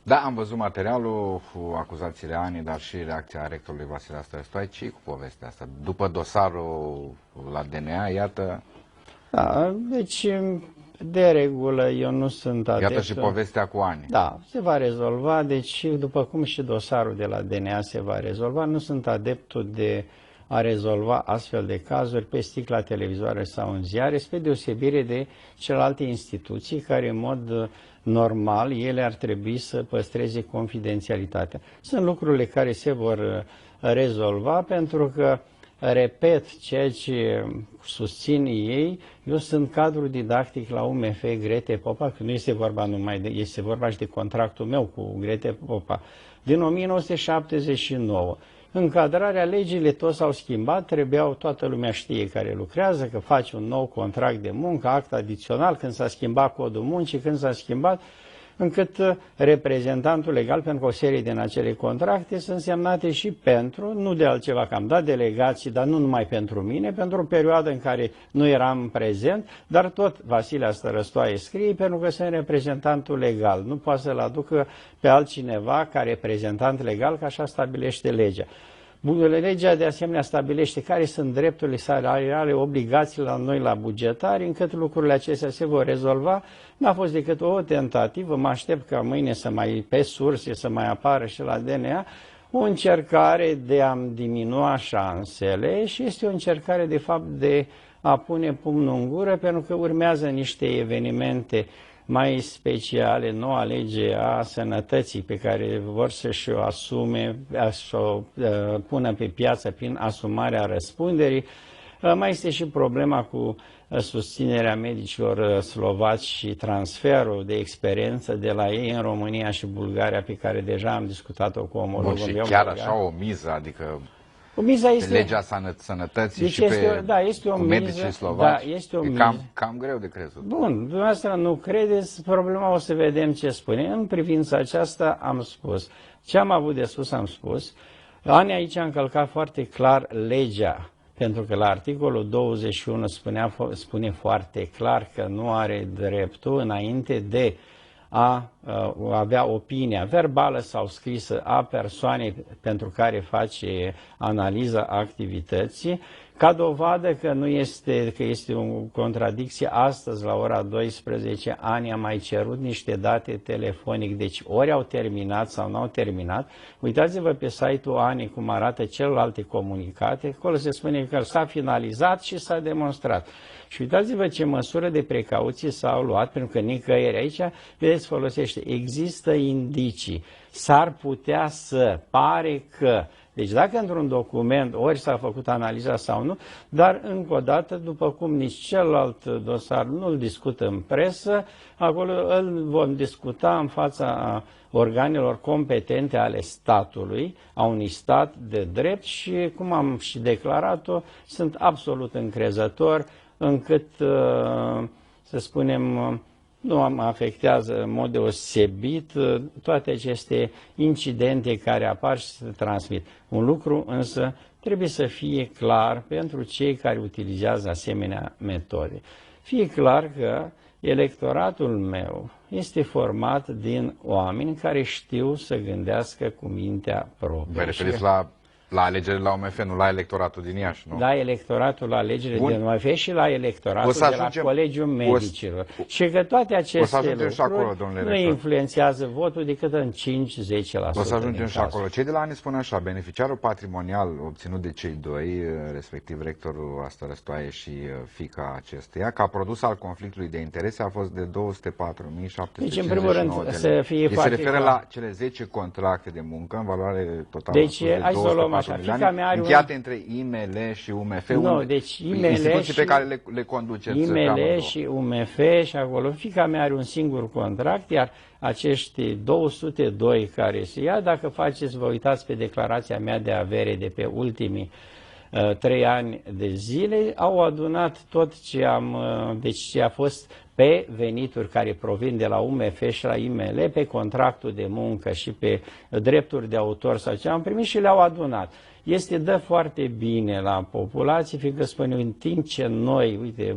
Da, am văzut materialul cu acuzațiile Ani, dar și reacția rectorului Vasile Astărescu. Ce cu povestea asta? După dosarul la DNA, iată... Da, deci, de regulă, eu nu sunt adeptul. Iată și povestea cu Ani. Da, se va rezolva, deci, după cum și dosarul de la DNA se va rezolva, nu sunt adeptul de a rezolva astfel de cazuri pe sticla televizoare sau în ziare, spre deosebire de celelalte instituții care, în mod normal, ele ar trebui să păstreze confidențialitatea. Sunt lucrurile care se vor rezolva pentru că, repet, ceea ce susțin ei, eu sunt cadru didactic la UMF Grete Popa, că nu este vorba numai de, este vorba și de contractul meu cu Grete Popa, din 1979. Încadrarea, legile toți s-au schimbat, trebuiau, toată lumea știe care lucrează, că faci un nou contract de muncă, act adițional, când s-a schimbat codul muncii, când s-a schimbat, încât reprezentantul legal pentru o serie din acele contracte sunt semnate și pentru, nu de altceva, că am dat delegații, dar nu numai pentru mine, pentru o perioadă în care nu eram prezent, dar tot Vasile Astărăstoaie scrie pentru că sunt reprezentantul legal. Nu poate să-l aducă pe altcineva ca reprezentant legal, că așa stabilește legea. Legea de asemenea stabilește care sunt drepturile salariale, obligațiile la noi la bugetari, încât lucrurile acestea se vor rezolva. N-a fost decât o tentativă, mă aștept ca mâine să mai, pe surse, să mai apară și la DNA, o încercare de a-mi diminua șansele și este o încercare de fapt de a pune pumnul în gură, pentru că urmează niște evenimente mai speciale, noua lege a sănătății pe care vor să-și o asume, să o pună pe piață prin asumarea răspunderii. Mai este și problema cu susținerea medicilor slovaci și transferul de experiență de la ei în România și Bulgaria, pe care deja am discutat-o cu omologul meu. Și chiar așa o miză, adică miza este, legea sănătății deci și este, da, este o cu miză, medicii slovaci, da, este o e miză. cam greu de crezut. Bun, dumneavoastră nu credeți, problema o să vedem ce spune. În privința aceasta am spus. Ce am avut de spus am spus. Ani aici a încălcat foarte clar legea, pentru că la articolul 21 spune foarte clar că nu are dreptul înainte de a avea opinia verbală sau scrisă a persoanei pentru care face analiza activității, ca dovadă că nu este, că este o contradicție. Astăzi, la ora 12, Ani a mai cerut niște date telefonic, deci ori au terminat sau nu au terminat. Uitați-vă pe site-ul Ani cum arată celelalte comunicate, acolo se spune că s-a finalizat și s-a demonstrat. Și uitați-vă ce măsură de precauție s-au luat, pentru că nicăieri aici, vedeți, folosește, există indicii, s-ar putea să, pare că. Deci dacă într-un document ori s-a făcut analiza sau nu, dar încă o dată, după cum nici celălalt dosar nu-l discută în presă, acolo îl vom discuta în fața organelor competente ale statului, a unui stat de drept și, cum am și declarat-o, sunt absolut încrezător încât, să spunem, nu mă afectează în mod deosebit toate aceste incidente care apar și se transmit. Un lucru însă trebuie să fie clar pentru cei care utilizează asemenea metode. Fie clar că electoratul meu este format din oameni care știu să gândească cu mintea proprie. Vă referiți la alegerile la OMF, nu la electoratul din Iași, nu? La electoratul la alegerile din OMF și la electoratul de la Colegiul Medicilor. Și că toate aceste lucruri nu influențează votul decât în 5-10%. O să ajungem și acolo. Cei de la Ani spun așa: beneficiarul patrimonial obținut de cei doi, respectiv rectorul Astărăstoaie și fiica acesteia, ca produs al conflictului de interese a fost de 204.759 deci, în primul rând, să fie foarte se referă la cele 10 contracte de muncă în valoare totală. Deci, hai să o luăm așa. Fica mea are încheiate între IML și UMF, deci IML instituții pe care le conduceți. IML și UMF și acolo. Fica mea are un singur contract, iar acești 202 care se ia, dacă faceți, vă uitați pe declarația mea de avere de pe ultimii 3 ani de zile, au adunat tot ce a fost pe venituri care provin de la UMF și la IML, pe contractul de muncă și pe drepturi de autor sau ce am primit și le-au adunat. Dă foarte bine la populație, fiindcă spune, în timp ce noi, uite,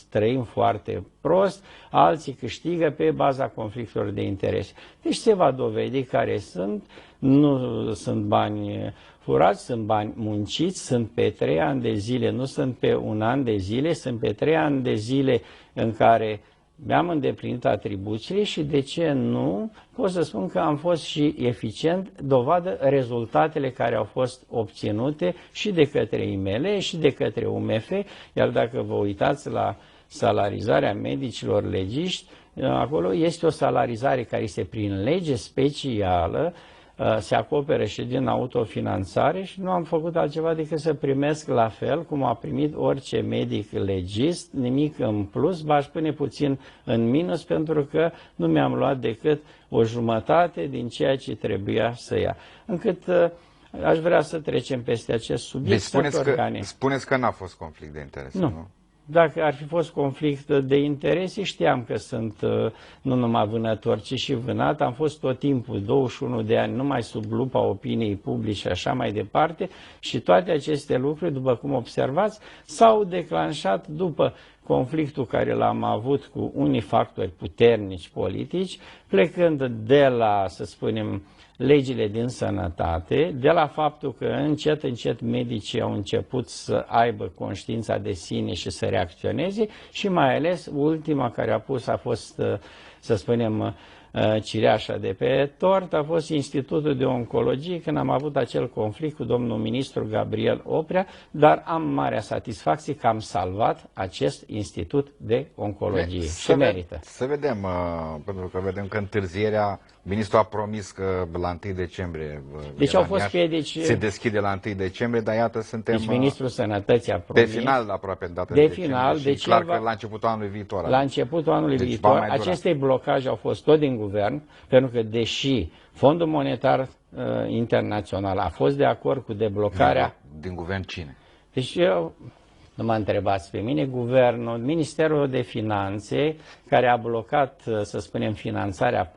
trăim foarte prost, alții câștigă pe baza conflictelor de interese. Deci se va dovedi care sunt, nu sunt bani furați, sunt bani munciți, sunt pe 3 ani de zile, nu sunt pe 1 an de zile, sunt pe 3 ani de zile în care mi-am îndeplinit atribuțiile și, de ce nu, pot să spun că am fost și eficient, dovadă rezultatele care au fost obținute și de către IML și de către UMF, iar dacă vă uitați la salarizarea medicilor legiști, acolo este o salarizare care este prin lege specială, se acoperă și din autofinanțare și nu am făcut altceva decât să primesc la fel cum a primit orice medic legist, nimic în plus, b-aș spune puțin în minus, pentru că nu mi-am luat decât o jumătate din ceea ce trebuia să ia. Încât aș vrea să trecem peste acest subiect. Deci spuneți că n-a fost conflict de interese, nu? Dacă ar fi fost conflict de interese, știam că sunt nu numai vânător, ci și vânat. Am fost tot timpul, 21 de ani, numai sub lupa opiniei publice și așa mai departe. Și toate aceste lucruri, după cum observați, s-au declanșat după conflictul care l-am avut cu unii factori puternici politici, plecând de la, să spunem, legile din sănătate, de la faptul că încet, încet medicii au început să aibă conștiința de sine și să reacționeze și mai ales ultima care a fost, să spunem, cireașa de pe tort, a fost Institutul de Oncologie, când am avut acel conflict cu domnul ministru Gabriel Oprea, dar am marea satisfacție că am salvat acest Institut de Oncologie și merită. Să vedem, pentru că vedem că întârzierea, ministrul a promis că la 1 decembrie deci au fost piedici, se deschide la 1 decembrie, dar iată suntem deci ministrul Sănătății a promis, pe final aproape în data de decembrie, final, și deci clar că la începutul anului viitor. La începutul anului viitor, aceste blocaje au fost tot din guvern, pentru că deși Fondul Monetar Internațional a fost de acord cu deblocarea... Din guvern cine? Deci eu, nu mă întrebați pe mine, guvernul, Ministerul de Finanțe, care a blocat, să spunem, finanțarea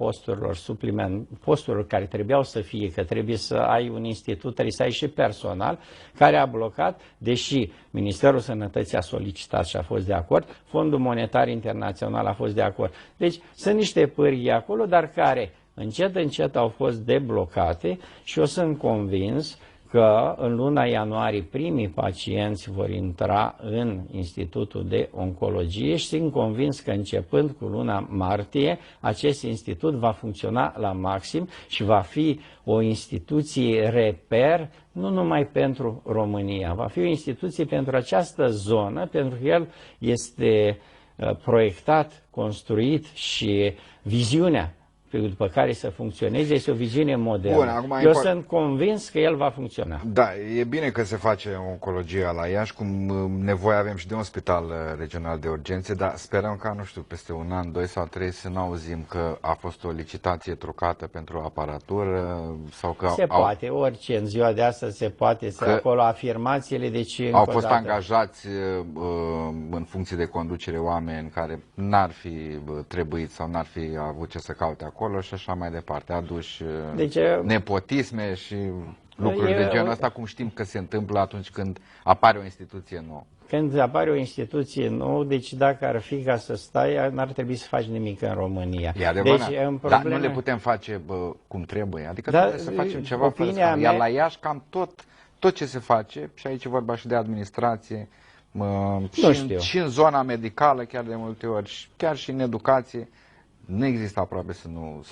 posturilor care trebuiau să fie, că trebuie să ai un institut, trebuie să ai și personal, care a blocat, deși Ministerul Sănătății a solicitat și a fost de acord, Fondul Monetar Internațional a fost de acord. Deci sunt niște pârghii acolo, dar care încet, încet au fost deblocate și eu sunt convins că în luna ianuarie primii pacienți vor intra în Institutul de Oncologie și sunt convins că începând cu luna martie acest institut va funcționa la maxim și va fi o instituție reper nu numai pentru România, va fi o instituție pentru această zonă, pentru că el este proiectat, construit și viziunea după care să funcționeze, este o viziune modernă. Bun, acum eu sunt convins că el va funcționa. Da, e bine că se face oncologia la Iași, cum nevoie avem și de un spital regional de urgențe, dar sperăm ca, nu știu, peste 1 an, 2 sau 3 să nu auzim că a fost o licitație trucată pentru aparatură sau că... Se poate, orice, în ziua de astăzi se poate, să acolo afirmațiile, deci... Au fost angajați în funcție de conducere oameni care n-ar fi trebuit sau n-ar fi avut ce să caute acolo și așa mai departe, aduși nepotisme și lucruri de genul ăsta, cum știm că se întâmplă atunci când apare o instituție nouă. Când apare o instituție nouă, deci dacă ar fi ca să stai, n-ar trebui să faci nimic în România. E adevărat, deci, dar nu le putem face cum trebuie, adică trebuie să facem ceva fără scandal. Iar la Iași cam tot ce se face, și aici vorba și de administrație, și în zona medicală chiar de multe ori, chiar și în educație, nu există aproape să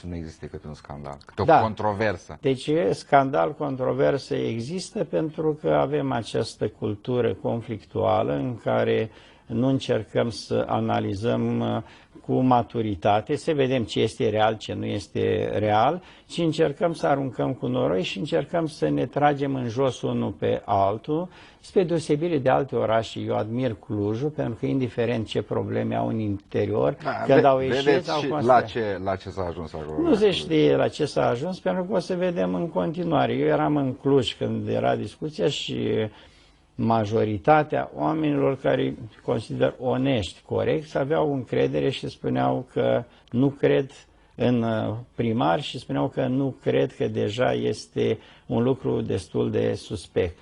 nu existe câte un scandal, câte o controversă. Deci scandal, controversă există pentru că avem această cultură conflictuală în care nu încercăm să analizăm cu maturitate, să vedem ce este real, ce nu este real, ci încercăm să aruncăm cu noroi și încercăm să ne tragem în jos unul pe altul, spre deosebire de alte orașe. Eu admir Clujul, pentru că indiferent ce probleme au în interior, când au ieșit, au constat. La ce s-a ajuns acolo? Nu se știe la ce s-a ajuns, pentru că o să vedem în continuare. Eu eram în Cluj când era discuția și majoritatea oamenilor care consider onești, corecți, aveau încredere și spuneau că nu cred în primar și spuneau că nu cred că deja este un lucru destul de suspect.